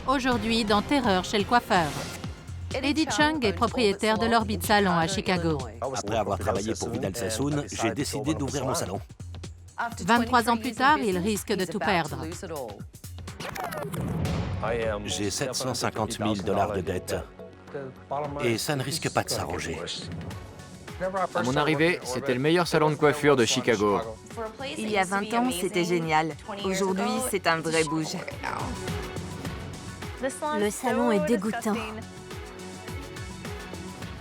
Aujourd'hui, dans Terreur chez le coiffeur. Eddie Chung est propriétaire de l'Orbit Salon à Chicago. Après avoir travaillé pour Vidal Sassoon, j'ai décidé d'ouvrir mon salon. 23 ans plus tard, il risque de tout perdre. J'ai 750 000 $ de dette. Et ça ne risque pas de s'arranger. À mon arrivée, c'était le meilleur salon de coiffure de Chicago. Il y a 20 ans, c'était génial. Aujourd'hui, c'est un vrai bouge. Le salon est dégoûtant.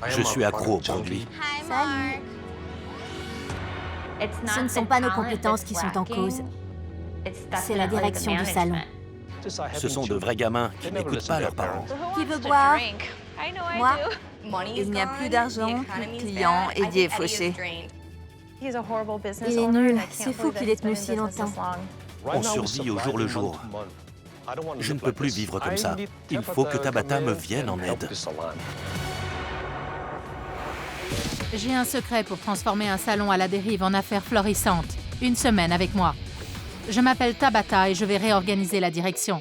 Je suis accro aux produits. Salut. Ce ne sont pas nos compétences qui sont en cause. C'est la direction du salon. Ce sont de vrais gamins qui n'écoutent pas leurs parents. Qui veut boire? Moi? Il n'y a plus d'argent, plus de clients, Eddie est fauché. Il est nul. C'est fou qu'il ait tenu si longtemps. On survit au jour le jour. Je ne peux plus vivre comme ça. Il faut que Tabata me vienne en aide. J'ai un secret pour transformer un salon à la dérive en affaire florissante. Une semaine avec moi. Je m'appelle Tabata et je vais réorganiser la direction.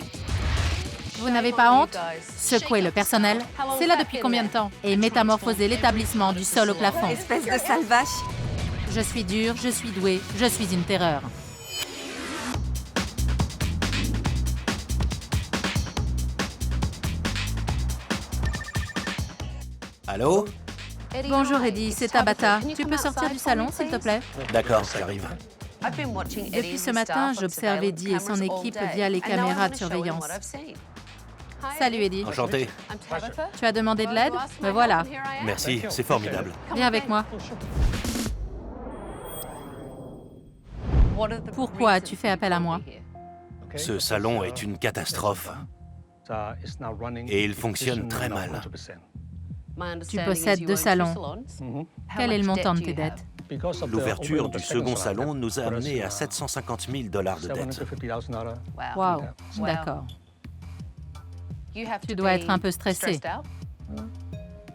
Vous n'avez pas honte? Secouer le personnel? C'est là depuis combien de temps? Et métamorphoser l'établissement du sol au plafond. Espèce de sale vache. Je suis dure, je suis douée, je suis une terreur. Allô? Bonjour Eddie, c'est Tabata. Tu peux sortir du salon, s'il te plaît? D'accord, j'arrive. Depuis ce matin, j'observe Eddie et son équipe via les caméras de surveillance. Salut Eddie. Enchanté. Tu as demandé de l'aide? Me voilà. Merci, c'est formidable. Viens avec moi. Pourquoi as-tu fait appel à moi? Ce salon est une catastrophe. Et il fonctionne très mal. Tu possèdes 2 salons. Quel est le montant de tes dettes? L'ouverture du second salon nous a amené à 750 000 $ de dette. Waouh, d'accord. Tu dois être un peu stressé.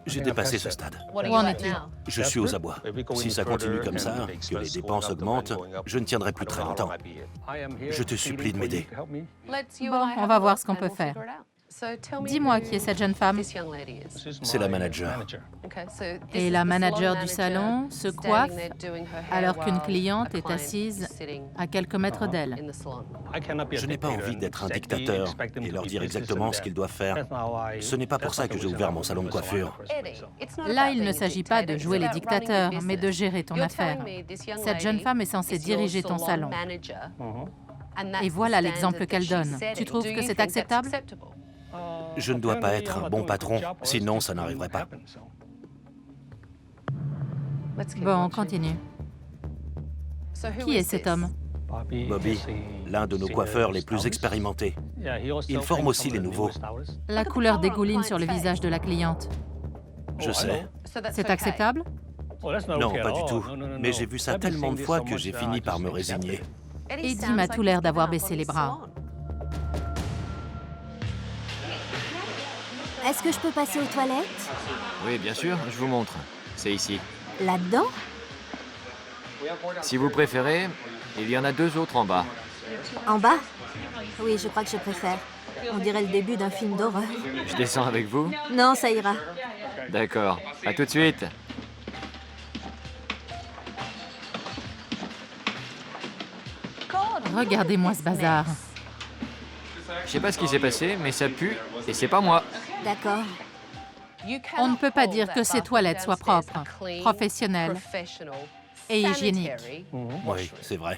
J'ai dépassé ce stade. Où en es-tu? Je suis aux abois. Si ça continue comme ça, que les dépenses augmentent, je ne tiendrai plus très longtemps. Je te supplie de m'aider. Bon, on va voir ce qu'on peut faire. Dis-moi qui est cette jeune femme. C'est la manager. Et la manager du salon se coiffe alors qu'une cliente est assise à quelques mètres d'elle. Je n'ai pas envie d'être un dictateur et leur dire exactement ce qu'ils doivent faire. Ce n'est pas pour ça que j'ai ouvert mon salon de coiffure. Là, il ne s'agit pas de jouer les dictateurs, mais de gérer ton affaire. Cette jeune femme est censée diriger ton salon. Et voilà l'exemple qu'elle donne. Tu trouves que c'est acceptable? Je ne dois pas être un bon patron, sinon ça n'arriverait pas. Bon, on continue. Qui est cet homme? Bobby, l'un de nos coiffeurs les plus expérimentés. Il forme aussi les nouveaux. La couleur dégouline sur le visage de la cliente. Je sais. C'est acceptable? Non, pas du tout. Mais j'ai vu ça tellement de fois que j'ai fini par me résigner. Eddie m'a tout l'air d'avoir baissé les bras. Est-ce que je peux passer aux toilettes? Oui, bien sûr, je vous montre. C'est ici. Là-dedans? Si vous préférez, il y en a 2 autres en bas. En bas? Oui, je crois que je préfère. On dirait le début d'un film d'horreur. Je descends avec vous? Non, ça ira. D'accord. À tout de suite. Regardez-moi ce bazar. Je sais pas ce qui s'est passé, mais ça pue et c'est pas moi. D'accord. On ne peut pas dire que ces toilettes soient propres, professionnelles et hygiéniques. Oui, c'est vrai.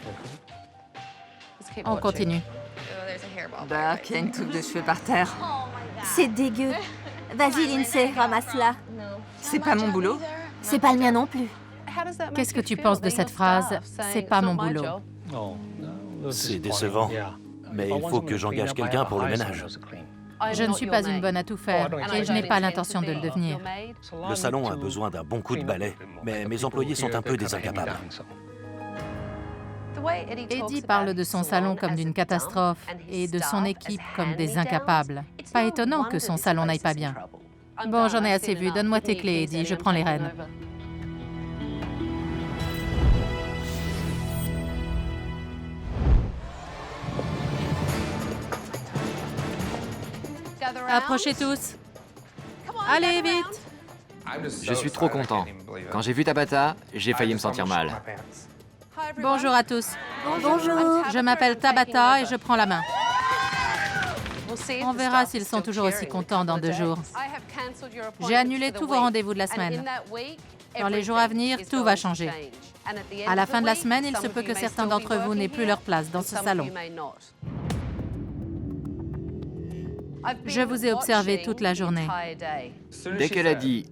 On continue. Burke, il y a une touffe de cheveux par terre. C'est dégueu. Vas-y, Lindsay, ramasse-la. C'est pas mon boulot. C'est pas le mien non plus. Qu'est-ce que tu penses de cette phrase? C'est pas mon boulot. C'est décevant. Mais il faut que j'engage quelqu'un pour le ménage. Je ne suis pas une bonne à tout faire et je n'ai pas l'intention de le devenir. Le salon a besoin d'un bon coup de balai, mais mes employés sont un peu des incapables. Eddie parle de son salon comme d'une catastrophe et de son équipe comme des incapables. Pas étonnant que son salon n'aille pas bien. Bon, j'en ai assez vu. Donne-moi tes clés, Eddie. Je prends les rênes. Approchez tous. Allez, vite. Je suis trop content. Quand j'ai vu Tabata, j'ai failli me sentir mal. Bonjour à tous. Bonjour. Je m'appelle Tabata et je prends la main. On verra s'ils sont toujours aussi contents dans 2 jours. J'ai annulé tous vos rendez-vous de la semaine. Dans les jours à venir, tout va changer. À la fin de la semaine, il se peut que certains d'entre vous n'aient plus leur place dans ce salon. Je vous ai observé toute la journée. Dès qu'elle a dit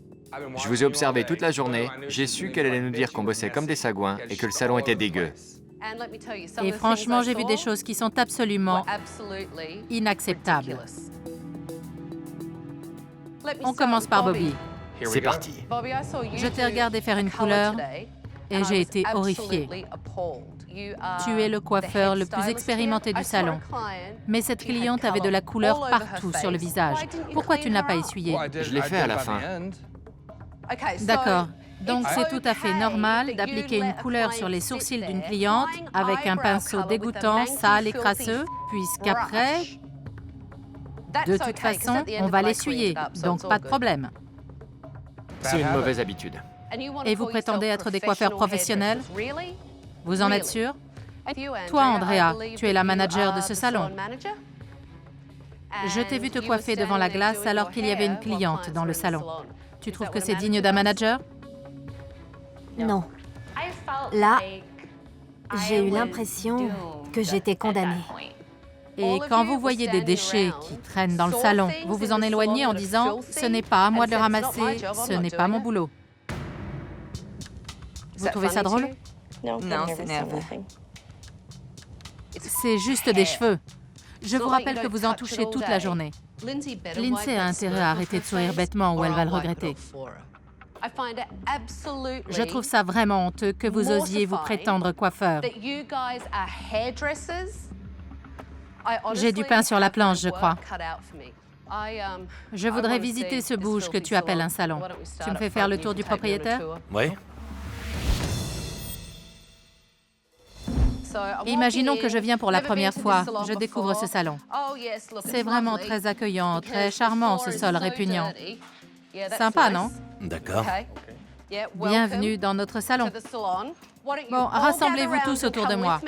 « Je vous ai observé toute la journée », j'ai su qu'elle allait nous dire qu'on bossait comme des sagouins et que le salon était dégueu. Et franchement, j'ai vu des choses qui sont absolument inacceptables. On commence par Bobby. C'est parti. Je t'ai regardé faire une couleur et j'ai été horrifiée. Tu es le coiffeur le plus expérimenté du salon. Mais cette cliente avait de la couleur partout sur le visage. Pourquoi tu ne l'as pas essuyée? Je l'ai fait à la fin. D'accord. Donc c'est tout à fait normal d'appliquer une couleur sur les sourcils d'une cliente avec un pinceau dégoûtant, sale et crasseux, puisqu'après, de toute façon, on va l'essuyer, donc pas de problème. C'est une mauvaise habitude. Et vous prétendez être des coiffeurs professionnels? Vous en êtes sûr? Toi, Andrea, tu es la manager de ce salon. Je t'ai vu te coiffer devant la glace alors qu'il y avait une cliente dans le salon. Tu trouves que c'est digne d'un manager? Non. Là, j'ai eu l'impression que j'étais condamnée. Et quand vous voyez des déchets qui traînent dans le salon, vous vous en éloignez en disant « Ce n'est pas à moi de les ramasser, ce n'est pas mon boulot ». Vous trouvez ça drôle? Non, c'est nerveux. C'est juste des cheveux. Je vous rappelle que vous en touchez toute la journée. Lindsay a intérêt à arrêter de sourire bêtement ou elle va le regretter. Je trouve ça vraiment honteux que vous osiez vous prétendre coiffeur. J'ai du pain sur la planche, je crois. Je voudrais visiter ce bouge que tu appelles un salon. Tu me fais faire le tour du propriétaire? Oui. Imaginons que je viens pour la première fois. Je découvre ce salon. C'est vraiment très accueillant, très charmant, ce sol répugnant. Sympa, non? D'accord. Bienvenue dans notre salon. Bon, rassemblez-vous tous autour de moi.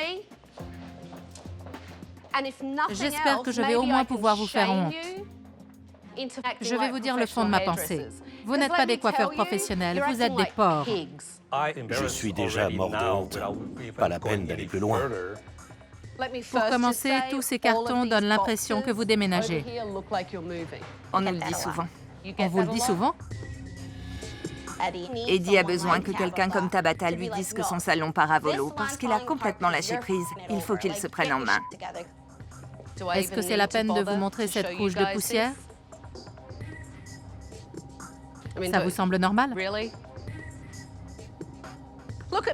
J'espère que je vais au moins pouvoir vous faire honte. Je vais vous dire le fond de ma pensée. Vous n'êtes pas des coiffeurs professionnels, vous êtes des porcs. Je suis déjà mort de honte. Pas la peine d'aller plus loin. Pour commencer, tous ces cartons donnent l'impression que vous déménagez. On nous le dit souvent. On vous le dit souvent? Eddie a besoin que quelqu'un comme Tabata lui dise que son salon part à volo parce qu'il a complètement lâché prise. Il faut qu'il se prenne en main. Est-ce que c'est la peine de vous montrer cette couche de poussière? Ça vous semble normal?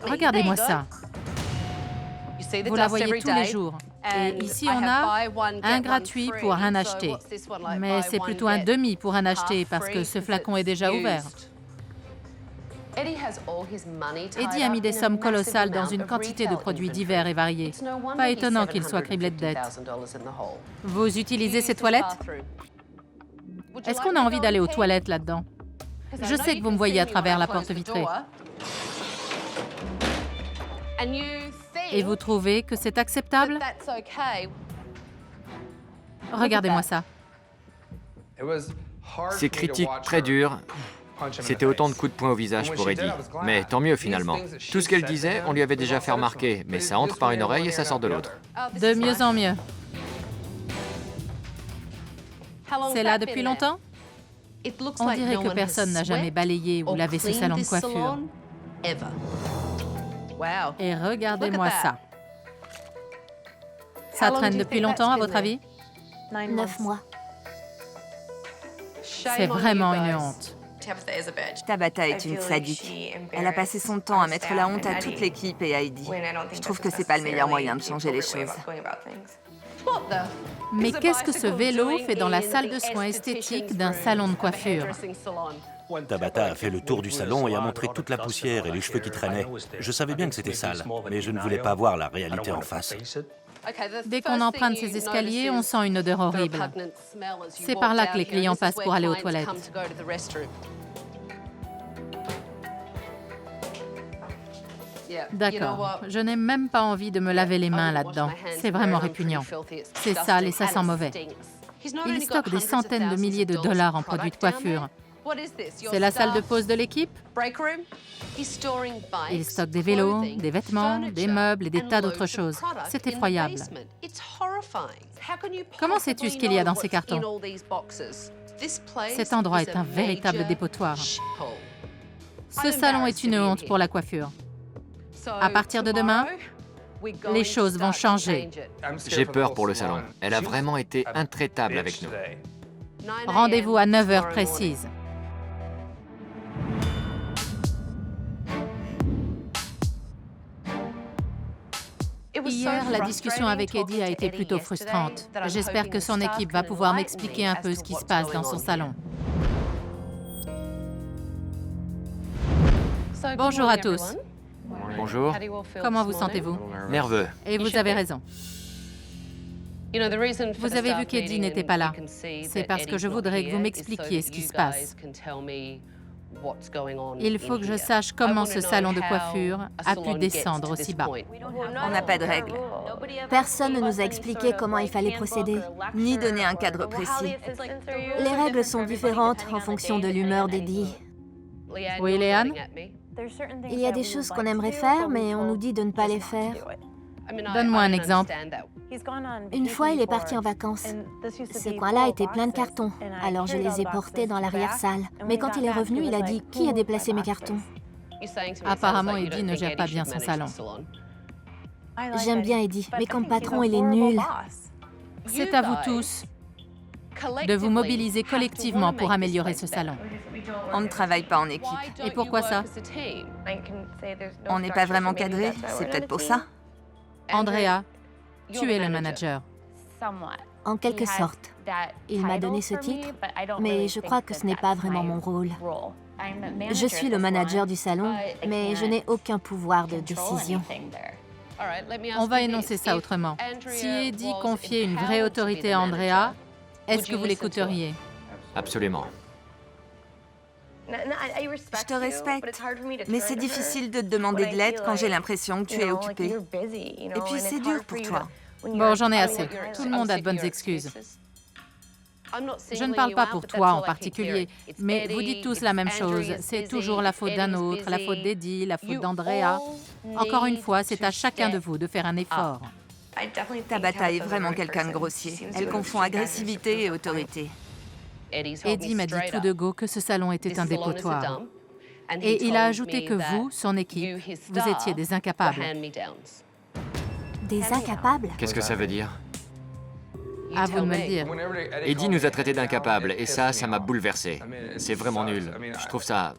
Regardez-moi ça. Vous la voyez tous les jours. Et ici, on a un gratuit pour un acheté. Mais c'est plutôt un demi pour un acheté parce que ce flacon est déjà ouvert. Eddie a mis des sommes colossales dans une quantité de produits divers et variés. Pas étonnant qu'il soit criblé de dettes. Vous utilisez ces toilettes? Est-ce qu'on a envie d'aller aux toilettes là-dedans? Je sais que vous me voyez à travers la porte vitrée. Et vous trouvez que c'est acceptable? Regardez-moi ça. Ces critiques très dures, c'était autant de coups de poing au visage pour Eddie. Mais tant mieux finalement. Tout ce qu'elle disait, on lui avait déjà fait remarquer, mais ça entre par une oreille et ça sort de l'autre. De mieux en mieux. C'est là depuis longtemps? On dirait que personne n'a jamais balayé ou lavé ce salon de coiffure. Et regardez-moi ça. Ça traîne depuis longtemps, à votre avis? 9 mois. C'est vraiment une honte. Tabata est une sadique. Elle a passé son temps à mettre la honte à toute l'équipe et à Eddie. Je trouve que c'est pas le meilleur moyen de changer les choses. Mais qu'est-ce que ce vélo fait dans la salle de soins esthétiques d'un salon de coiffure? Tabata a fait le tour du salon et a montré toute la poussière et les cheveux qui traînaient. Je savais bien que c'était sale, mais je ne voulais pas voir la réalité en face. Dès qu'on emprunte ces escaliers, on sent une odeur horrible. C'est par là que les clients passent pour aller aux toilettes. D'accord, je n'ai même pas envie de me laver les mains là-dedans. C'est vraiment répugnant. C'est sale et ça sent mauvais. Il stocke des centaines de milliers de dollars en produits de coiffure. C'est la salle de pause de l'équipe? Il stocke des vélos, des vêtements, des meubles et des tas d'autres choses. C'est effroyable. Comment sais-tu ce qu'il y a dans ces cartons? Cet endroit est un véritable dépotoir. Ce salon est une honte pour la coiffure. À partir de demain, les choses vont changer. J'ai peur pour le salon. Elle a vraiment été intraitable avec nous. Rendez-vous à 9 heures précises. Hier, la discussion avec Eddie a été plutôt frustrante. J'espère que son équipe va pouvoir m'expliquer un peu ce qui se passe dans son salon. Bonjour à tous. Bonjour. Comment vous sentez-vous? Nerveux. Et vous avez raison. Vous avez vu qu'Eddie n'était pas là. C'est parce que je voudrais que vous m'expliquiez ce qui se passe. Il faut que je sache comment ce salon de coiffure a pu descendre aussi bas. On n'a pas de règles, Personne ne nous a expliqué comment il fallait procéder. ni donner un cadre précis. Les règles sont différentes en fonction de l'humeur d'Eddie. Oui, Léane? Il y a des choses qu'on aimerait faire, mais on nous dit de ne pas les faire. Donne-moi un exemple. Une fois, il est parti en vacances. Ce coin-là était plein de cartons, alors je les ai portés dans l'arrière-salle. Mais quand il est revenu, il a dit « Qui a déplacé mes cartons ?» Apparemment, Eddie ne gère pas bien son salon. J'aime bien Eddie, mais comme patron, il est nul. C'est à vous tous de vous mobiliser collectivement pour améliorer ce salon. On ne travaille pas en équipe. Et pourquoi ça? On n'est pas vraiment cadré, c'est peut-être pour ça. Andrea, tu es le manager. En quelque sorte. Il m'a donné ce titre, mais je crois que ce n'est pas vraiment mon rôle. Je suis le manager du salon, mais je n'ai aucun pouvoir de décision. On va énoncer ça autrement. Si Eddie confiait une vraie autorité à Andrea, est-ce que vous l'écouteriez? Absolument. Je te respecte, mais c'est difficile de te demander de l'aide quand j'ai l'impression que tu es occupé. Et puis c'est dur pour toi. Bon, j'en ai assez. Tout le monde a de bonnes excuses. Je ne parle pas pour toi en particulier, mais vous dites tous la même chose. C'est toujours la faute d'un autre, la faute d'Eddie, la faute d'Andrea. Encore une fois, c'est à chacun de vous de faire un effort. Tabata est vraiment quelqu'un de grossier. Elle confond agressivité et autorité. Eddie m'a dit tout de go que ce salon était un dépotoir. Et il a ajouté que vous, son équipe, vous étiez des incapables. Des incapables? Qu'est-ce que ça veut dire? À vous de me le dire. Eddie nous a traités d'incapables, et ça m'a bouleversé. C'est vraiment nul. Je trouve ça...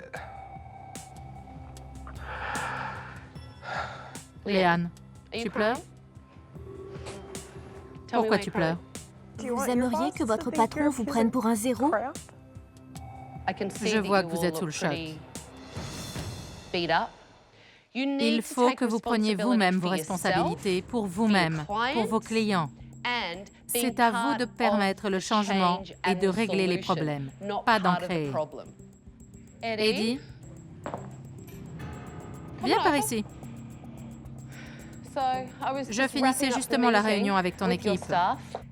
Léane, tu pleures? Pourquoi tu pleures? Vous aimeriez que votre patron vous prenne pour un zéro? Je vois que vous êtes sous le choc. Il faut que vous preniez vous-même vos responsabilités pour vous-même, pour vos clients. C'est à vous de permettre le changement et de régler les problèmes, pas d'en créer. Eddie, viens par ici. Je finissais justement la réunion avec ton équipe.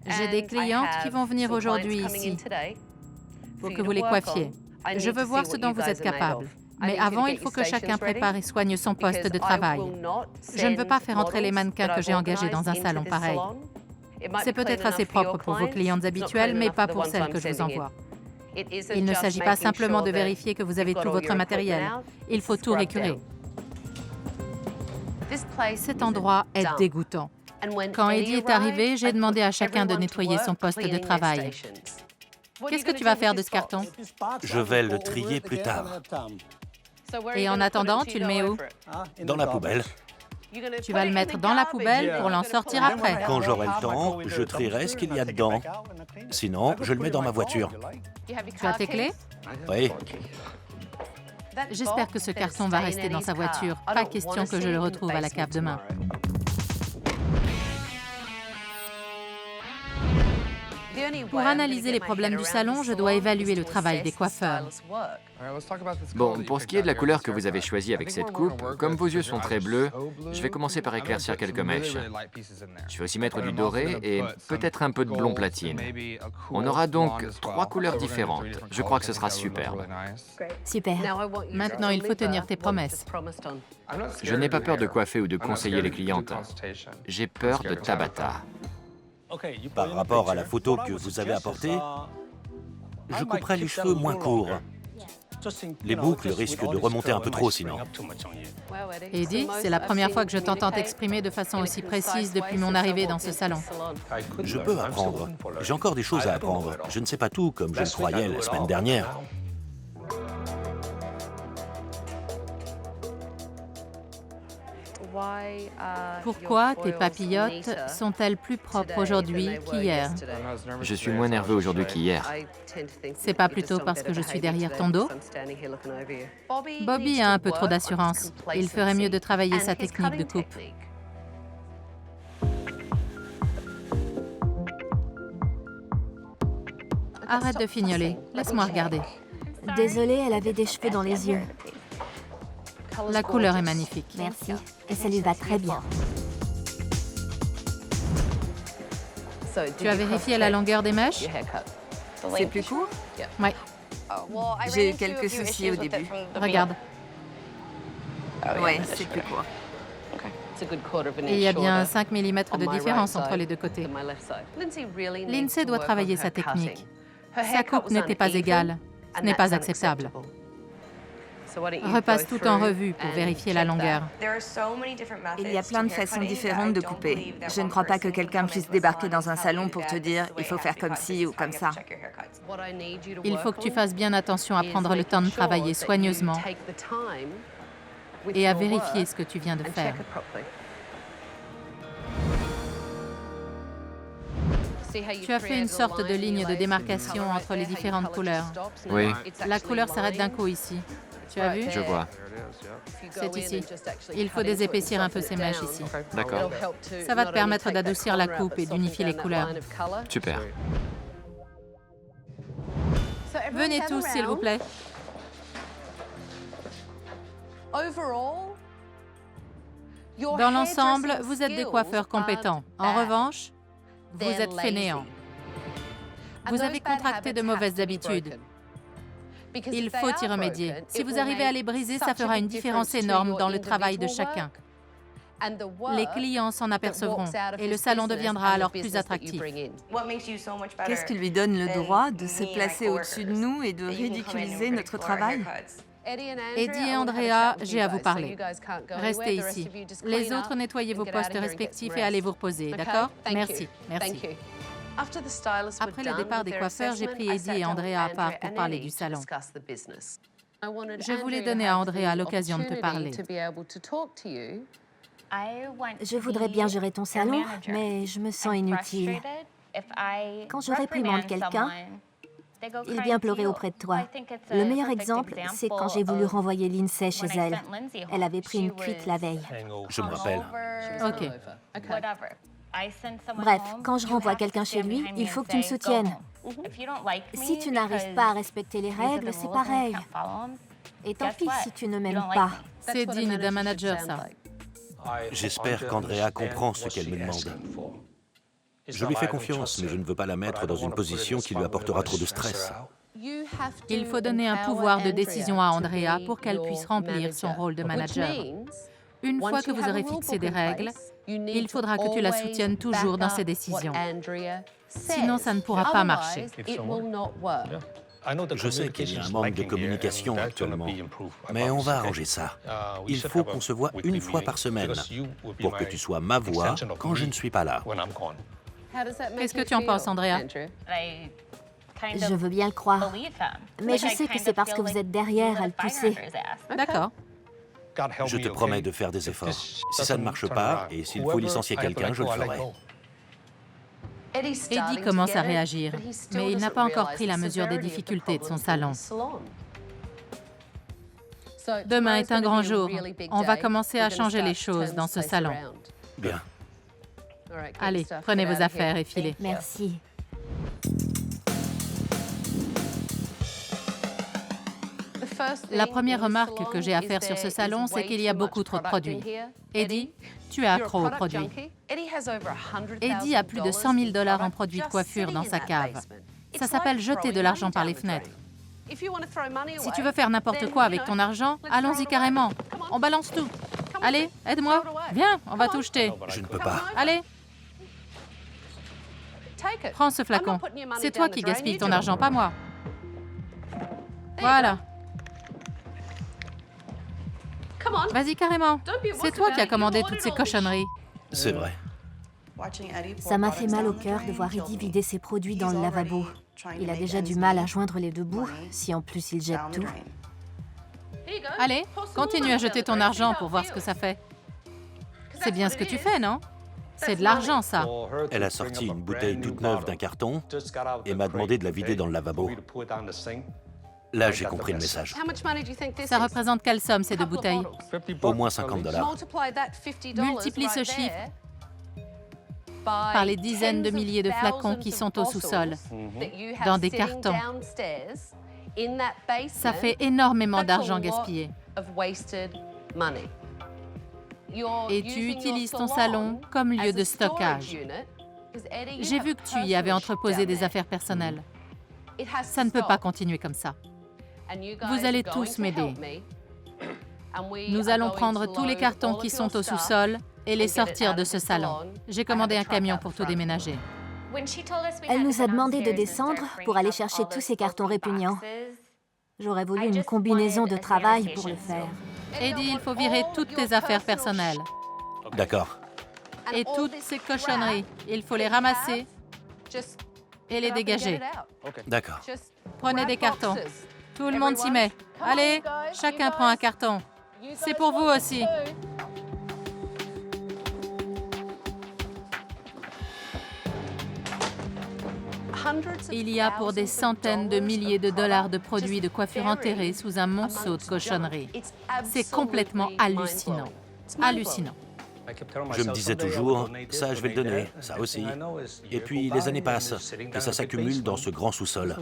J'ai des clientes qui vont venir aujourd'hui ici. Il faut que vous les coiffiez. Je veux voir ce dont vous êtes capable. Mais avant, il faut que chacun prépare et soigne son poste de travail. Je ne veux pas faire entrer les mannequins que j'ai engagés dans un salon pareil. C'est peut-être assez propre pour vos clientes habituelles, mais pas pour celles que je vous envoie. Il ne s'agit pas simplement de vérifier que vous avez tout votre matériel. Il faut tout récurer. Cet endroit est dégoûtant. Quand Eddie est arrivé, j'ai demandé à chacun de nettoyer son poste de travail. Qu'est-ce que tu vas faire de ce carton? Je vais le trier plus tard. Et en attendant, tu le mets où? Dans la poubelle. Tu vas le mettre dans la poubelle pour l'en sortir après. Quand j'aurai le temps, je trierai ce qu'il y a dedans. Sinon, je le mets dans ma voiture. Tu as tes clés? Oui. J'espère que ce carton va rester dans sa voiture. Pas question que je le retrouve à la cave demain. Pour analyser les problèmes du salon, je dois évaluer le travail des coiffeurs. Bon, pour ce qui est de la couleur que vous avez choisie avec cette coupe, comme vos yeux sont très bleus, je vais commencer par éclaircir quelques mèches. Je vais aussi mettre du doré et peut-être un peu de blond platine. On aura donc 3 couleurs différentes. Je crois que ce sera superbe. Super. Maintenant, il faut tenir tes promesses. Je n'ai pas peur de coiffer ou de conseiller les clientes. J'ai peur de Tabata. Par rapport à la photo que vous avez apportée, je couperai les cheveux moins courts. Les boucles risquent de remonter un peu trop sinon. Eddie, c'est la première fois que je t'entends t'exprimer de façon aussi précise depuis mon arrivée dans ce salon. Je peux apprendre. J'ai encore des choses à apprendre. Je ne sais pas tout comme je le croyais la semaine dernière. Pourquoi tes papillotes sont-elles plus propres aujourd'hui qu'hier? Je suis moins nerveux aujourd'hui qu'hier. C'est pas plutôt parce que je suis derrière ton dos? Bobby a un peu trop d'assurance. Il ferait mieux de travailler sa technique de coupe. Arrête de fignoler. Laisse-moi regarder. Désolée, elle avait des cheveux dans les yeux. La couleur est magnifique. Merci. Et ça lui va très bien. Tu as vérifié la longueur des mèches? C'est plus court? Oui. J'ai eu quelques soucis au début. Regarde. Ouais, c'est plus court. Et il y a bien 5 mm de différence entre les deux côtés. Lindsay doit travailler sa technique. Sa coupe n'était pas égale. Ce n'est pas acceptable. Repasse tout en revue pour vérifier la longueur. Il y a plein de façons différentes de couper. Je ne crois pas que quelqu'un puisse débarquer dans un salon pour te dire « il faut faire comme ci ou comme ça ». Il faut que tu fasses bien attention à prendre le temps de travailler soigneusement et à vérifier ce que tu viens de faire. Tu as fait une sorte de ligne de démarcation entre les différentes couleurs. Oui, La couleur s'arrête d'un coup ici. Tu as vu? je vois. C'est ici. Il faut désépaissir un peu ces mèches ici. D'accord. Ça va te permettre d'adoucir la coupe et d'unifier les couleurs. Super. Venez tous, s'il vous plaît. Dans l'ensemble, vous êtes des coiffeurs compétents. En revanche, vous êtes fainéants. Vous avez contracté de mauvaises habitudes. Il faut y remédier. Si vous arrivez à les briser, ça fera une différence énorme dans le travail de chacun. Les clients s'en apercevront et le salon deviendra alors plus attractif. Qu'est-ce qui lui donne le droit de se placer au-dessus de nous et de ridiculiser notre travail? Eddie et Andrea, j'ai à vous parler. Restez ici. Les autres, nettoyez vos postes respectifs et allez vous reposer, d'accord? Merci, merci. Après le départ des coiffeurs, j'ai pris Eddie et Andrea à part pour parler du salon. Je voulais donner à Andrea l'occasion de te parler. Je voudrais bien gérer ton salon, mais je me sens inutile. Quand je réprimande quelqu'un, il vient pleurer auprès de toi. Le meilleur exemple, c'est quand j'ai voulu renvoyer Lindsay chez elle. Elle avait pris une cuite la veille. Je me rappelle. OK. Bref, quand je renvoie quelqu'un chez lui, il faut que tu me soutiennes. Si tu n'arrives pas à respecter les règles, c'est pareil. Et tant pis si tu ne m'aimes pas. C'est digne d'un manager, ça. J'espère qu'Andrea comprend ce qu'elle me demande. Je lui fais confiance, mais je ne veux pas la mettre dans une position qui lui apportera trop de stress. Il faut donner un pouvoir de décision à Andrea pour qu'elle puisse remplir son rôle de manager. Une fois que vous aurez fixé des règles, il faudra que tu la soutiennes toujours dans ses décisions. Sinon, ça ne pourra pas marcher. Je sais qu'il y a un manque de communication actuellement, mais on va arranger ça. Il faut qu'on se voit une fois par semaine pour que tu sois ma voix quand je ne suis pas là. Qu'est-ce que tu en penses, Andrea? Je veux bien le croire. Mais je sais que c'est parce que vous êtes derrière à le pousser. D'accord. Je te promets de faire des efforts. Si ça ne marche pas, et s'il faut licencier quelqu'un, je le ferai. Eddie commence à réagir, mais il n'a pas encore pris la mesure des difficultés de son salon. Demain est un grand jour. On va commencer à changer les choses dans ce salon. Bien. Allez, prenez vos affaires et filez. Merci. La première remarque que j'ai à faire sur ce salon, c'est qu'il y a beaucoup trop de produits. Eddie, tu es accro aux produits. Eddie a plus de 100 000 $ en produits de coiffure dans sa cave. Ça s'appelle jeter de l'argent par les fenêtres. Si tu veux faire n'importe quoi avec ton argent, allons-y carrément. On balance tout. Allez, aide-moi. Viens, on va tout jeter. Je ne peux pas. Allez. Prends ce flacon. C'est toi qui gaspilles ton argent, pas moi. Voilà. Vas-y carrément. C'est toi qui as commandé toutes ces cochonneries. C'est vrai. Ça m'a fait mal au cœur de voir Eddie vider ses produits dans le lavabo. Il a déjà du mal à joindre les deux bouts, si en plus il jette tout. Allez, continue à jeter ton argent pour voir ce que ça fait. C'est bien ce que tu fais, non? C'est de l'argent, ça. Elle a sorti une bouteille toute neuve d'un carton et m'a demandé de la vider dans le lavabo. Là, j'ai compris le message. Ça représente quelle somme, ces deux bouteilles? Au moins 50 $. Multiplie ce chiffre par les dizaines de milliers de flacons qui sont au sous-sol, dans des cartons. Ça fait énormément d'argent gaspillé. Et tu utilises ton salon comme lieu de stockage. J'ai vu que tu y avais entreposé des affaires personnelles. Ça ne peut pas continuer comme ça. Vous allez tous m'aider. Nous allons prendre tous les cartons qui sont au sous-sol et les sortir de ce salon. J'ai commandé un camion pour tout déménager. Elle nous a demandé de descendre pour aller chercher tous ces cartons répugnants. J'aurais voulu une combinaison de travail pour le faire. Eddie, il faut virer toutes tes affaires personnelles. D'accord. Et toutes ces cochonneries, il faut les ramasser et les dégager. D'accord. Prenez des cartons. Tout le monde s'y met. Allez, chacun prend un carton. C'est pour vous aussi. Il y a pour des centaines de milliers de dollars de produits de coiffure enterrés sous un monceau de cochonneries. C'est complètement hallucinant. Hallucinant. Je me disais toujours, ça je vais le donner, ça aussi. Et puis les années passent et ça s'accumule dans ce grand sous-sol.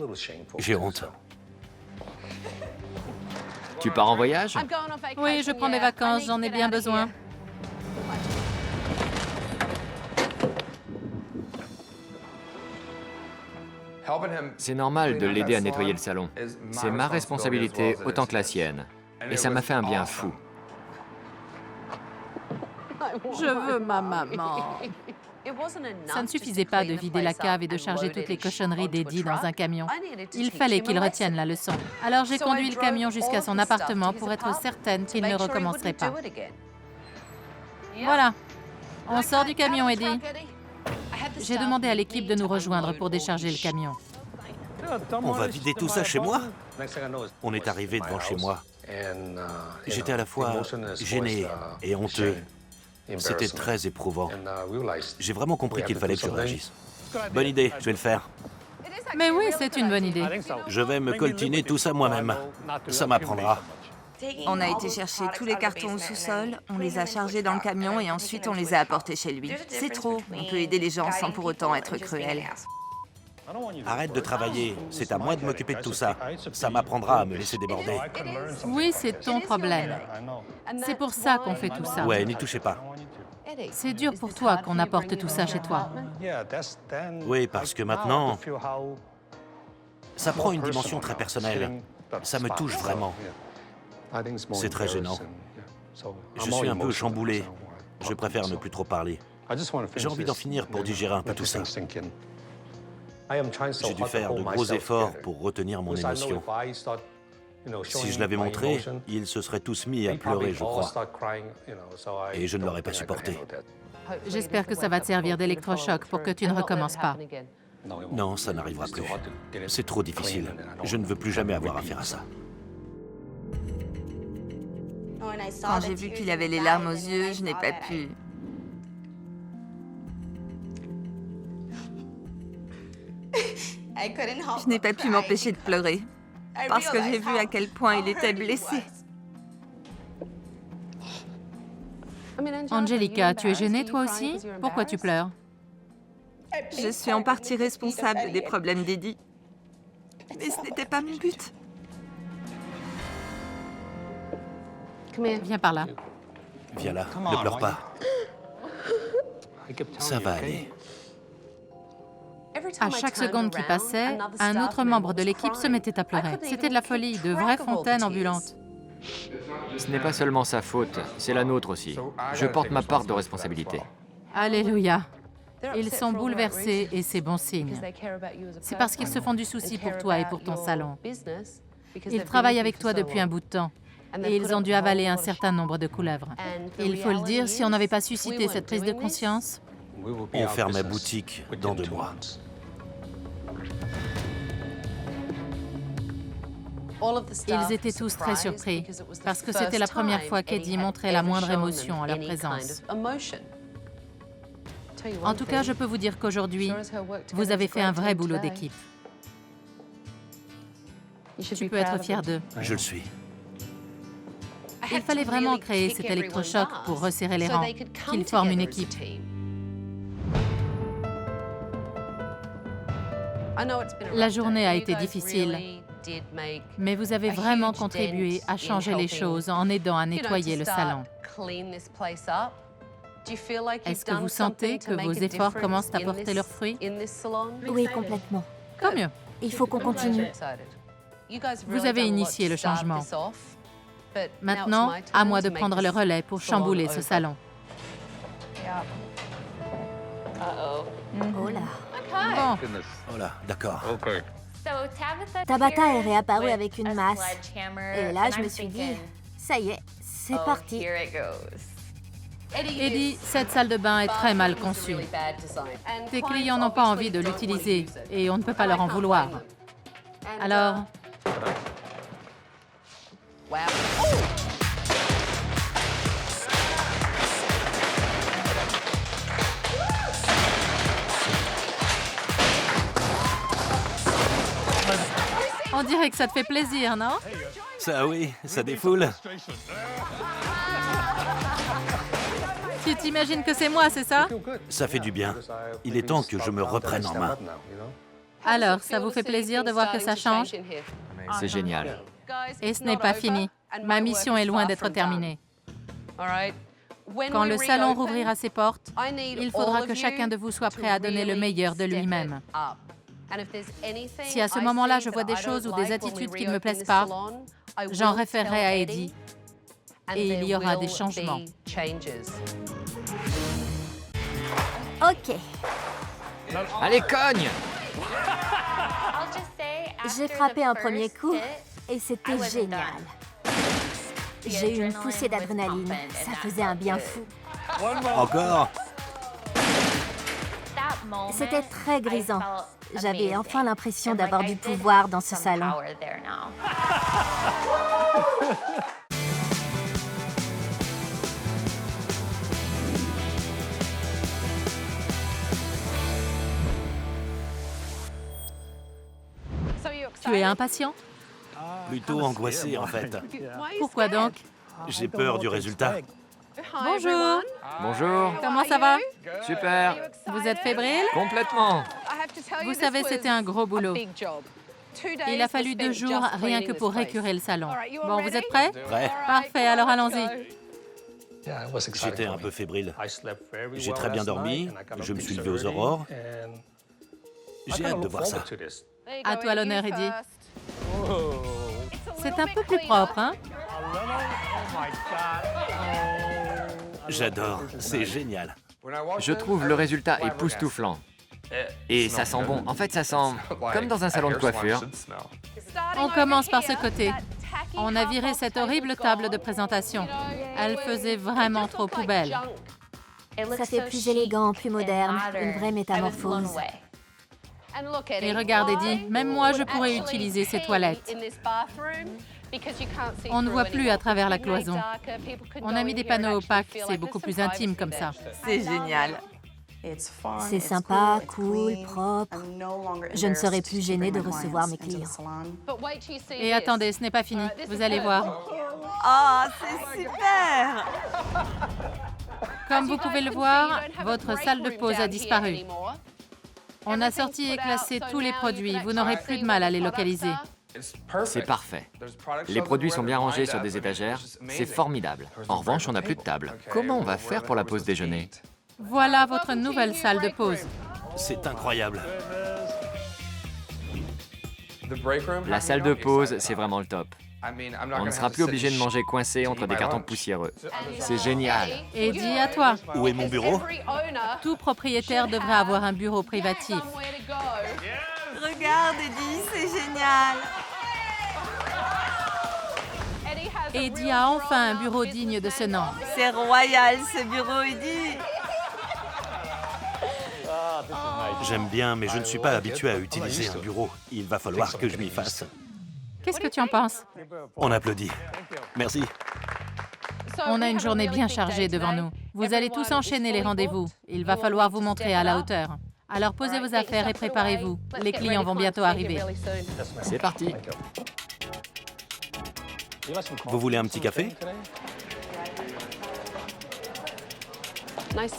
J'ai honte. Tu pars en voyage? Oui, je prends des vacances, j'en ai bien besoin. C'est normal de l'aider à nettoyer le salon. C'est ma responsabilité autant que la sienne. Et ça m'a fait un bien fou. Je veux ma maman. Ça ne suffisait pas de vider la cave et de charger toutes les cochonneries d'Eddie dans un camion. Il fallait qu'il retienne la leçon. Alors j'ai conduit le camion jusqu'à son appartement pour être certaine qu'il ne recommencerait pas. Voilà. On sort du camion, Eddie. J'ai demandé à l'équipe de nous rejoindre pour décharger le camion. On va vider tout ça chez moi? On est arrivé devant chez moi. J'étais à la fois gêné et honteux. C'était très éprouvant. J'ai vraiment compris qu'il fallait que je réagisse. Bonne idée, je vais le faire. Mais oui, c'est une bonne idée. Je vais me coltiner tout ça moi-même. Ça m'apprendra. On a été chercher tous les cartons au sous-sol, on les a chargés dans le camion et ensuite on les a apportés chez lui. C'est trop, on peut aider les gens sans pour autant être cruel. Arrête de travailler, c'est à moi de m'occuper de tout ça. Ça m'apprendra à me laisser déborder. Oui, c'est ton problème. C'est pour ça qu'on fait tout ça. Ouais, n'y touchez pas. C'est dur pour toi qu'on apporte tout ça chez toi. Oui, parce que maintenant, ça prend une dimension très personnelle. Ça me touche vraiment. C'est très gênant. Je suis un peu chamboulé. Je préfère ne plus trop parler. J'ai envie d'en finir pour digérer un peu tout ça. J'ai dû faire de gros efforts pour retenir mon émotion. Si je l'avais montré, ils se seraient tous mis à pleurer, je crois. Et je ne l'aurais pas supporté. J'espère que ça va te servir d'électrochoc pour que tu ne recommences pas. Non, ça n'arrivera plus. C'est trop difficile. Je ne veux plus jamais avoir affaire à ça. Quand j'ai vu qu'il avait les larmes aux yeux, je n'ai pas pu. Je n'ai pas pu m'empêcher de pleurer, parce que j'ai vu à quel point il était blessé. Angelica, tu es gênée toi aussi? Pourquoi tu pleures? Je suis en partie responsable des problèmes d'Eddie. Mais ce n'était pas mon but. Viens par là. Viens là, ne pleure pas. Ça va aller. À chaque seconde qui passait, un autre membre de l'équipe se mettait à pleurer. C'était de la folie, de vraies fontaines ambulantes. Ce n'est pas seulement sa faute, c'est la nôtre aussi. Je porte ma part de responsabilité. Alléluia. Ils sont bouleversés et c'est bon signe. C'est parce qu'ils se font du souci pour toi et pour ton salon. Ils travaillent avec toi depuis un bout de temps et ils ont dû avaler un certain nombre de couleuvres. Et il faut le dire, si on n'avait pas suscité cette prise de conscience, On fermait boutique dans 2 mois. ils étaient tous très surpris parce que c'était la première fois qu'Eddie montrait la moindre émotion en leur présence. En tout cas, je peux vous dire qu'aujourd'hui, vous avez fait un vrai boulot d'équipe. Tu peux être fier d'eux. Je le suis. Il fallait vraiment créer cet électrochoc pour resserrer les rangs, qu'ils forment une équipe. La journée a été difficile, mais vous avez vraiment contribué à changer les choses en aidant à nettoyer le salon. Est-ce que vous sentez que vos efforts commencent à porter leurs fruits? Oui, complètement. Tant mieux. Il faut qu'on continue. Vous avez initié le changement. Maintenant, à moi de prendre le relais pour chambouler ce salon. Oh là. Bon, Oh là, d'accord. Tabata est réapparue avec une masse. Et là, je me suis dit, ça y est, c'est parti. Eddie, cette salle de bain est très mal conçue. Tes clients n'ont pas envie de l'utiliser et on ne peut pas leur en vouloir. Alors, on dirait que ça te fait plaisir, non? Ça oui, ça défoule. Tu t'imagines que c'est moi, c'est ça? Ça fait du bien. Il est temps que je me reprenne en main. Alors, ça vous fait plaisir de voir que ça change? C'est génial. Et ce n'est pas fini. Ma mission est loin d'être terminée. Quand le salon rouvrira ses portes, il faudra que chacun de vous soit prêt à donner le meilleur de lui-même. Si à ce moment-là, je vois des choses ou des attitudes qui ne me plaisent pas, j'en référerai à Eddie et il y aura des changements. Ok, Allez, cogne! j'ai frappé un premier coup et c'était génial. J'ai eu une poussée d'adrénaline. Ça faisait un bien fou. Encore? C'était très grisant. J'avais enfin l'impression d'avoir du pouvoir dans ce salon. Tu es impatient? Plutôt angoissé, en fait. Pourquoi donc? J'ai peur du résultat. Bonjour. Bonjour. Comment ça va? Super. Vous êtes fébrile? Complètement. Vous savez, c'était un gros boulot. Il a fallu 2 jours rien que pour récurer le salon. Bon, vous êtes prêts? Prêt? Parfait, alors allons-y. J'étais un peu fébrile. J'ai très bien dormi, je me suis levé aux aurores. J'ai hâte de voir ça. À toi l'honneur, Eddie. C'est un peu plus propre, hein? J'adore, c'est génial. Je trouve le résultat époustouflant. Et ça sent bon. En fait, ça sent comme dans un salon de coiffure. On commence par ce côté. On a viré cette horrible table de présentation. Elle faisait vraiment trop poubelle. Ça fait plus élégant, plus moderne, une vraie métamorphose. Et regarde, Eddie, même moi, je pourrais utiliser ces toilettes. On ne voit plus à travers la cloison. On a mis des panneaux opaques, c'est beaucoup plus intime comme ça. C'est génial. C'est sympa, cool, propre. Je ne serai plus gênée de recevoir mes clients. Et attendez, ce n'est pas fini. Vous allez voir. Oh, c'est super! Comme vous pouvez le voir, votre salle de pause a disparu. On a sorti et classé tous les produits. Vous n'aurez plus de mal à les localiser. C'est parfait. Les produits sont bien rangés sur des étagères. C'est formidable. En revanche, on n'a plus de table. Comment on va faire pour la pause déjeuner? Voilà votre nouvelle salle de pause. C'est incroyable. La salle de pause, c'est vraiment le top. On ne sera plus obligé de manger coincé entre des cartons poussiéreux. C'est génial. Eddie, à toi. Où est mon bureau? Tout propriétaire devrait avoir un bureau privatif. Regarde, Eddie, c'est génial. Eddie a enfin un bureau digne de ce nom. C'est royal, ce bureau, Eddie. J'aime bien, mais je ne suis pas habitué à utiliser un bureau. Il va falloir que je m'y fasse. Qu'est-ce que tu en penses? On applaudit. Merci. On a une journée bien chargée devant nous. Vous allez tous enchaîner les rendez-vous. Il va falloir vous montrer à la hauteur. Alors posez vos affaires et préparez-vous. Les clients vont bientôt arriver. C'est parti. Vous voulez un petit café?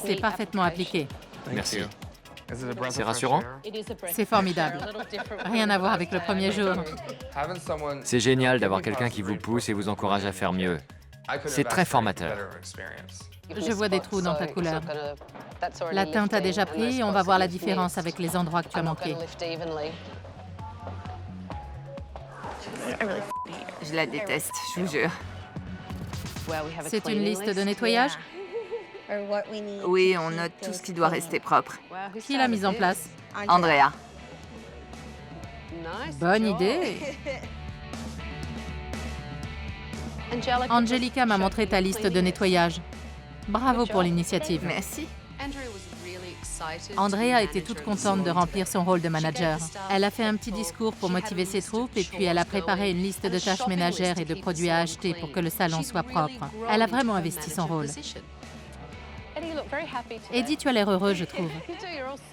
C'est parfaitement appliqué. Merci. C'est rassurant? C'est formidable. Rien à voir avec le premier jour. C'est génial d'avoir quelqu'un qui vous pousse et vous encourage à faire mieux. C'est très formateur. Je vois des trous dans ta couleur. La teinte a déjà pris, on va voir la différence avec les endroits que tu as manqués. Je la déteste, je vous jure. C'est une liste de nettoyage? Oui, on note tout ce qui doit rester propre. Qui l'a mise en place? Andrea. Bonne idée. Angelica m'a montré ta liste de nettoyage. Bravo pour l'initiative. Merci. Andrea était toute contente de remplir son rôle de manager. Elle a fait un petit discours pour motiver ses troupes et puis elle a préparé une liste de tâches ménagères et de produits à acheter pour que le salon soit propre. Elle a vraiment investi son rôle. Eddie, tu as l'air heureux, je trouve.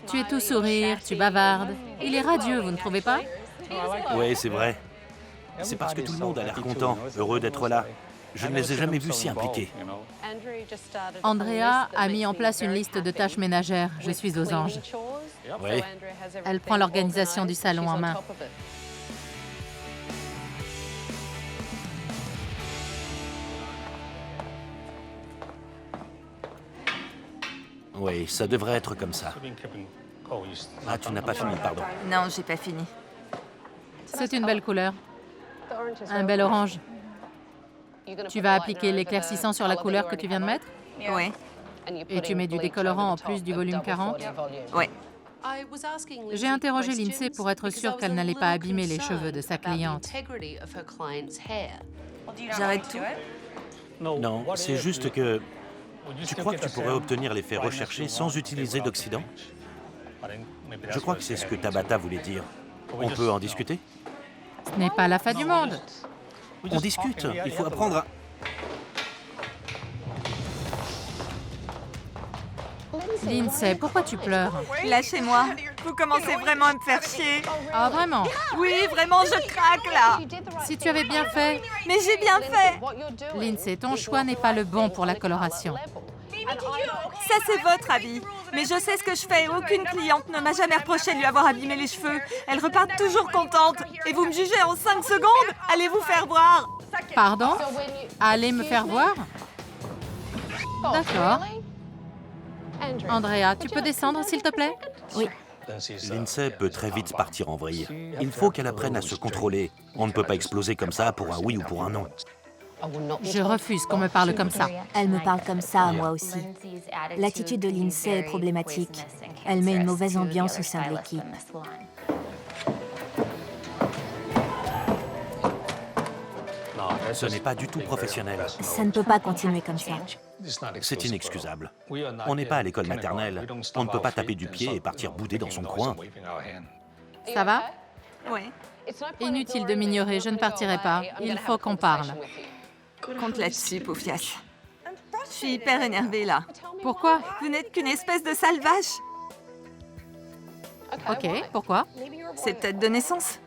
Tu es tout sourire, tu bavardes. Il est radieux, vous ne trouvez pas? Oui, c'est vrai. C'est parce que tout le monde a l'air content, heureux d'être là. Je ne les ai jamais vus si impliqués. Andrea a mis en place une liste de tâches ménagères. Je suis aux anges. Oui. Elle prend l'organisation du salon en main. Oui, ça devrait être comme ça. Ah, tu n'as pas fini, pardon. Non, j'ai pas fini. C'est une belle couleur. Un bel orange. Tu vas appliquer l'éclaircissant sur la couleur que tu viens de mettre? Oui, Et tu mets du décolorant en plus du volume 40? oui. J'ai interrogé Lindsay pour être sûre qu'elle n'allait pas abîmer les cheveux de sa cliente. J'arrête tout. Non, c'est juste que... Tu crois que tu pourrais obtenir l'effet recherché sans utiliser d'oxydant? Je crois que c'est ce que Tabata voulait dire. On peut en discuter? Ce n'est pas la fin du monde. On discute, il faut apprendre à... Lindsay, pourquoi tu pleures? Lâchez-moi. Vous commencez vraiment à me faire chier. Ah, vraiment? Oui, vraiment, je craque là. Si tu avais bien fait... Mais j'ai bien fait. Lindsay, ton choix n'est pas le bon pour la coloration. Ça, c'est votre avis. Mais je sais ce que je fais. Aucune cliente ne m'a jamais reproché de lui avoir abîmé les cheveux. Elle repart toujours contente. Et vous me jugez en 5 secondes? Allez vous faire voir. Pardon? Allez me faire voir? D'accord. Andrea, tu peux descendre, s'il te plaît? Oui. Lindsay peut très vite partir en vrille. Il faut qu'elle apprenne à se contrôler. On ne peut pas exploser comme ça pour un oui ou pour un non. Je refuse qu'on me parle comme ça. Elle me parle comme ça à moi aussi. L'attitude de Lindsay est problématique. Elle met une mauvaise ambiance au sein de l'équipe. Ce n'est pas du tout professionnel. Ça ne peut pas continuer comme ça. C'est inexcusable. On n'est pas à l'école maternelle. On ne peut pas taper du pied et partir bouder dans son coin. Ça va? Oui. Inutile de m'ignorer, je ne partirai pas. Il faut qu'on parle. Compte là-dessus, Poufias. Je suis hyper énervée là. Pourquoi? Vous n'êtes qu'une espèce de sale vache. Ok, pourquoi? C'est peut-être de naissance.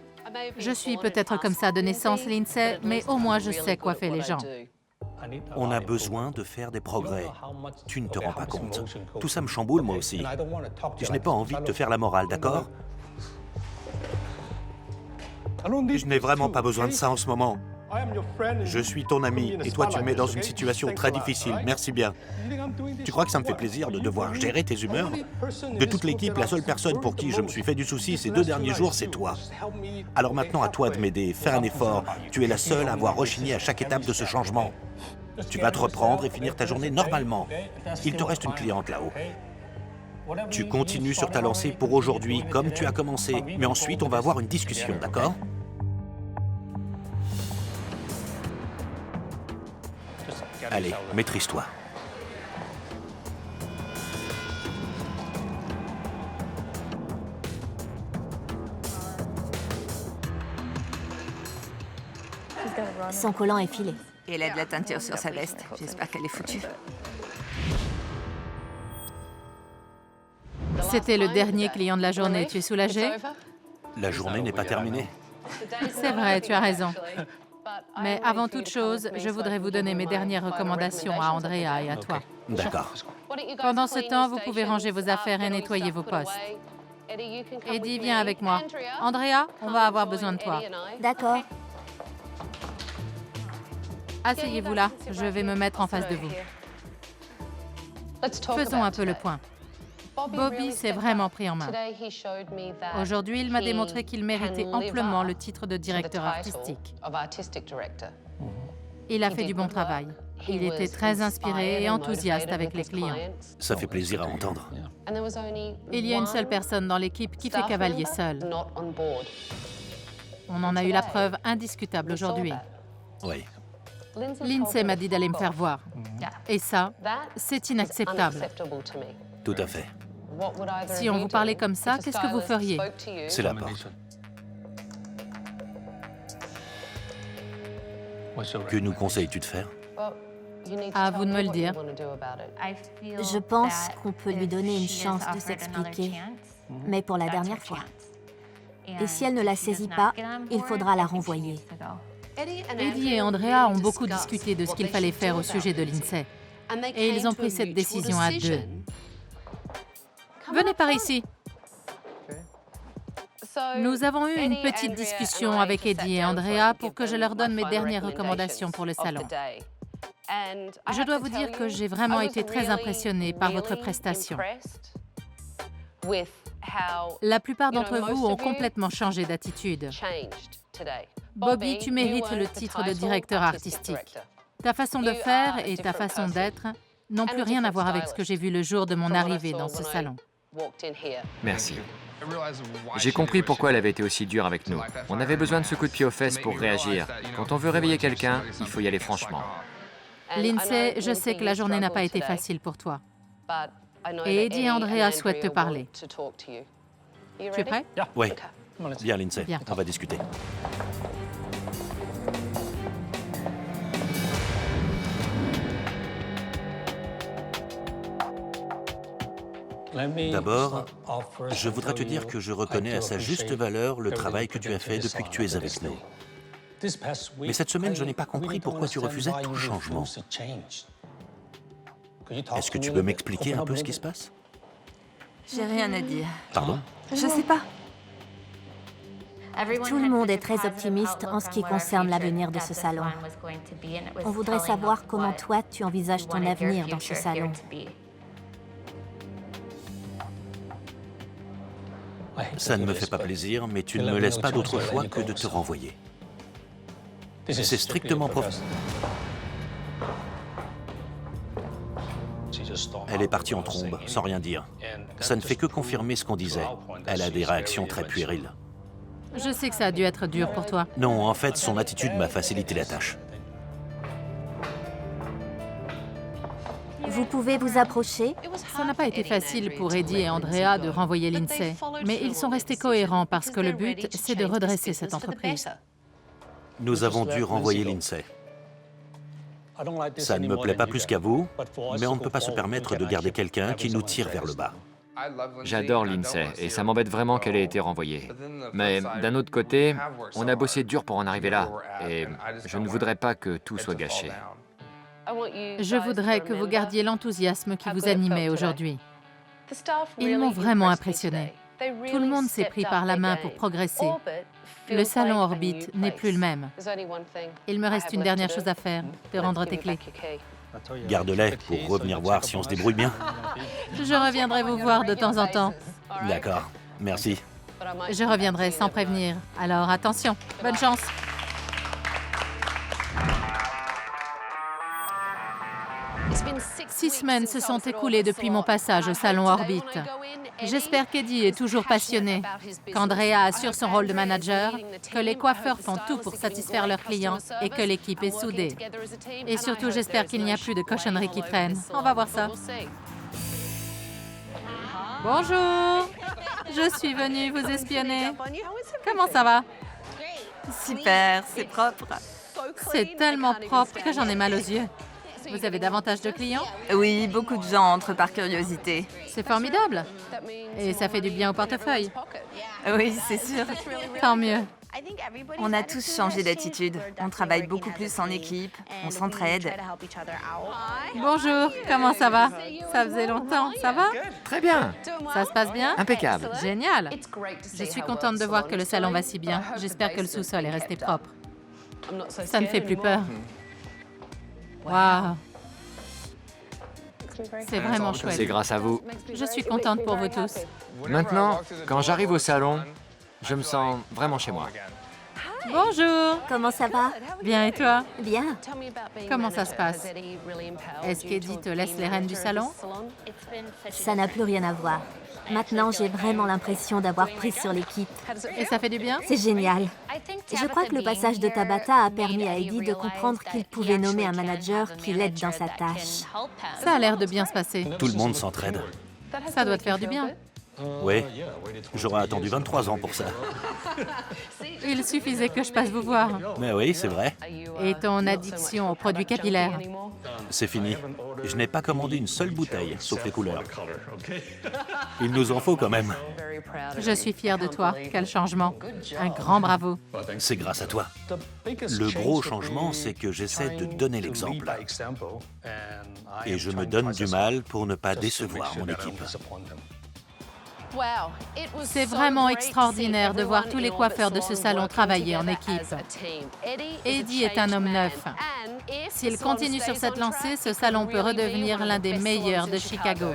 Je suis peut-être comme ça de naissance, Lindsay, mais au moins je sais quoi faire les gens. On a besoin de faire des progrès. Tu ne te rends pas compte. Tout ça me chamboule, moi aussi. Je n'ai pas envie de te faire la morale, d'accord? Je n'ai vraiment pas besoin de ça en ce moment. Je suis ton ami et toi tu me mets dans une situation très difficile, merci bien. Tu crois que ça me fait plaisir de devoir gérer tes humeurs? De toute l'équipe, la seule personne pour qui je me suis fait du souci ces 2 derniers jours, c'est toi. Alors maintenant à toi de m'aider, fais un effort. Tu es la seule à avoir rechigné à chaque étape de ce changement. Tu vas te reprendre et finir ta journée normalement. Il te reste une cliente là-haut. Tu continues sur ta lancée pour aujourd'hui, comme tu as commencé. Mais ensuite, on va avoir une discussion, d'accord? Allez, maîtrise-toi. Son collant est filé. Et elle a de la teinture sur sa veste. J'espère qu'elle est foutue. C'était le dernier client de la journée. Tu es soulagé? La journée n'est pas terminée. C'est vrai, tu as raison. Mais avant toute chose, je voudrais vous donner mes dernières recommandations à Andrea et à toi. D'accord. Pendant ce temps, vous pouvez ranger vos affaires et nettoyer vos postes. Eddie, viens avec moi. Andrea, on va avoir besoin de toi. D'accord. Asseyez-vous là, je vais me mettre en face de vous. Faisons un peu le point. Bobby s'est vraiment pris en main. Aujourd'hui, il m'a démontré qu'il méritait amplement le titre de directeur artistique. Il a fait du bon travail. Il était très inspiré et enthousiaste avec les clients. Ça fait plaisir à entendre. Il y a une seule personne dans l'équipe qui fait cavalier seul. On en a eu la preuve indiscutable aujourd'hui. Oui. Lindsay m'a dit d'aller me faire voir. Et ça, c'est inacceptable. Tout à fait. Si on vous parlait comme ça, qu'est-ce que vous feriez? C'est la porte. Que nous conseilles-tu de faire? À vous de me le dire. Je pense qu'on peut lui donner une chance de s'expliquer, mais pour la dernière fois. Et si elle ne la saisit pas, il faudra la renvoyer. Eddie et Andrea ont beaucoup discuté de ce qu'il fallait faire au sujet de Lindsay. Et ils ont pris cette décision à 2. Venez par ici. Nous avons eu une petite discussion avec Eddie et Andrea pour que je leur donne mes dernières recommandations pour le salon. Je dois vous dire que j'ai vraiment été très impressionnée par votre prestation. La plupart d'entre vous ont complètement changé d'attitude. Bobby, tu mérites le titre de directeur artistique. Ta façon de faire et ta façon d'être n'ont plus rien à voir avec ce que j'ai vu le jour de mon arrivée dans ce salon. Merci. J'ai compris pourquoi elle avait été aussi dure avec nous. On avait besoin de ce coup de pied aux fesses pour réagir. Quand on veut réveiller quelqu'un, il faut y aller franchement. Lindsay, je sais que la journée n'a pas été facile pour toi. Et Eddie et Andrea souhaitent te parler. Tu es prêt? Oui. Viens, Lindsay, Viens. on va discuter. D'abord, je voudrais te dire que je reconnais à sa juste valeur le travail que tu as fait depuis que tu es avec nous. Mais cette semaine, je n'ai pas compris pourquoi tu refusais tout changement. Est-ce que tu peux m'expliquer un peu ce qui se passe? J'ai rien à dire. Pardon? Je sais pas. Tout le monde est très optimiste en ce qui concerne l'avenir de ce salon. On voudrait savoir comment toi, tu envisages ton avenir dans ce salon. Ça ne me fait pas plaisir, mais tu ne me laisses pas d'autre choix que de te renvoyer. C'est strictement professionnel. Elle est partie en trombe, sans rien dire. Ça ne fait que confirmer ce qu'on disait. Elle a des réactions très puériles. Je sais que ça a dû être dur pour toi. Non, en fait, son attitude m'a facilité la tâche. Vous pouvez vous approcher? Ça n'a pas été facile pour Eddie et Andrea de renvoyer Lindsay, mais ils sont restés cohérents parce que le but, c'est de redresser cette entreprise. Nous avons dû renvoyer Lindsay. Ça ne me plaît pas plus qu'à vous, mais on ne peut pas se permettre de garder quelqu'un qui nous tire vers le bas. J'adore Lindsay et ça m'embête vraiment qu'elle ait été renvoyée. Mais d'un autre côté, on a bossé dur pour en arriver là et je ne voudrais pas que tout soit gâché. Je voudrais que vous gardiez l'enthousiasme qui vous animait aujourd'hui. Ils m'ont vraiment impressionné. Tout le monde s'est pris par la main pour progresser. Le salon Orbit n'est plus le même. Il me reste une dernière chose à faire, te rendre tes clés. Garde-les pour revenir voir si on se débrouille bien. Je reviendrai vous voir de temps en temps. D'accord, merci. Je reviendrai sans prévenir. Alors attention, bonne chance. Six semaines se sont écoulées depuis mon passage au salon Orbit. J'espère qu'Eddie est toujours passionné, qu'Andrea assure son rôle de manager, que les coiffeurs font tout pour satisfaire leurs clients et que l'équipe est soudée. Et surtout, j'espère qu'il n'y a plus de cochonneries qui traînent. On va voir ça. Bonjour! Je suis venue vous espionner. Comment ça va? Super, c'est propre. C'est tellement propre que j'en ai mal aux yeux. Vous avez davantage de clients? Oui, beaucoup de gens entrent par curiosité. C'est formidable. Et ça fait du bien au portefeuille. Oui, c'est sûr. Tant mieux. On a tous changé d'attitude. On travaille beaucoup plus en équipe, on s'entraide. Bonjour, comment ça va? Ça faisait longtemps, ça va? Très bien. Ça se passe bien? Impeccable. Génial. Je suis contente de voir que le salon va si bien. J'espère que le sous-sol est resté propre. Ça ne fait plus peur. Waouh! C'est vraiment C'est chouette. grâce à vous. Je suis contente pour vous tous. Maintenant, quand j'arrive au salon, je me sens vraiment chez moi. Bonjour! Comment ça va? Bien et toi? Bien. Comment ça se passe? Est-ce qu'Eddie te laisse les rênes du salon? Ça n'a plus rien à voir. Maintenant, j'ai vraiment l'impression d'avoir pris sur l'équipe. Et ça fait du bien? C'est génial. Je crois que le passage de Tabata a permis à Eddie de comprendre qu'il pouvait nommer un manager qui l'aide dans sa tâche. Ça a l'air de bien se passer. Tout le monde s'entraide. Ça doit te faire du bien. Oui, j'aurais attendu 23 ans pour ça. Il suffisait que je passe vous voir. Mais oui, c'est vrai. Et ton addiction aux produits capillaires? C'est fini. Je n'ai pas commandé une seule bouteille, sauf les couleurs. Il nous en faut quand même. Je suis fière de toi. Quel changement. Un grand bravo. C'est grâce à toi. Le gros changement, c'est que j'essaie de donner l'exemple. Et je me donne du mal pour ne pas décevoir mon équipe. C'est vraiment extraordinaire de voir tous les coiffeurs de ce salon travailler en équipe. Eddie est un homme neuf. S'il continue sur cette lancée, ce salon peut redevenir l'un des meilleurs de Chicago.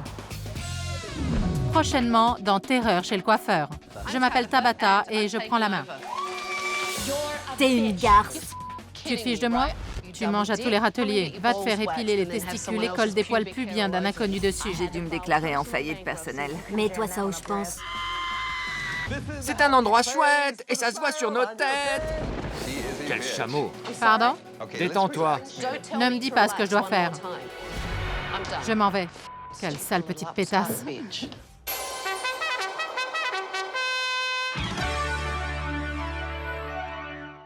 Prochainement, dans Terreur chez le coiffeur. Je m'appelle Tabata et je prends la main. T'es une garce. Tu te fiches de moi? Tu manges à tous les râteliers. Va te faire épiler les testicules et colle des poils pubiens d'un inconnu dessus. J'ai dû me déclarer en faillite personnelle. Mets-toi ça où je pense. C'est un endroit chouette et ça se voit sur nos têtes. Quel chameau. Pardon? Détends-toi. Ne me dis pas ce que je dois faire. Je m'en vais. Quelle sale petite pétasse.